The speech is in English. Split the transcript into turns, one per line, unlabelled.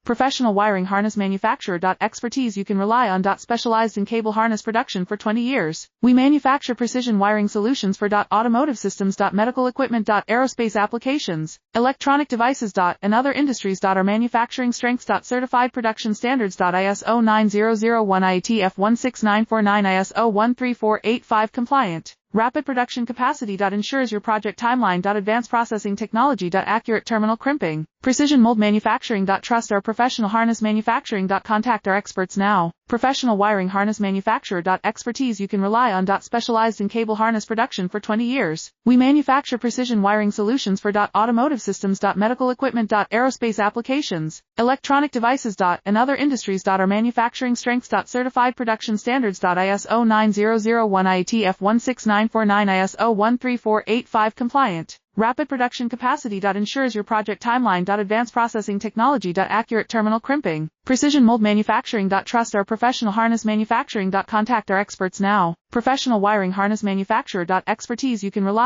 Professional wiring harness manufacturer. Expertise you can rely on. Specialized in cable harness production for 20 years. We manufacture precision wiring solutions for automotive systems. Medical equipment. Aerospace applications, electronic devices. And other industries. Our manufacturing strengths. Certified production standards. ISO 9001 IATF 16949 ISO 13485 compliant. Rapid production capacity. Ensures your project timeline. Advanced processing technology. Accurate terminal crimping. Precision mold manufacturing. Trust our professional harness manufacturing. Contact our experts now. Professional wiring harness manufacturer. Expertise you can rely on. Specialized in cable harness production for 20 years. We manufacture precision wiring solutions for automotive systems. Medical equipment. Aerospace applications, electronic devices. And other industries. Our manufacturing strengths. Certified production standards. ISO 9001 IATF 16949 ISO 13485 compliant. Rapid production capacity. Ensures your project timeline. Advanced processing technology. Accurate terminal crimping. Precision mold manufacturing. Trust our professional harness manufacturing. Contact our experts now. Professional wiring harness manufacturer. Expertise you can rely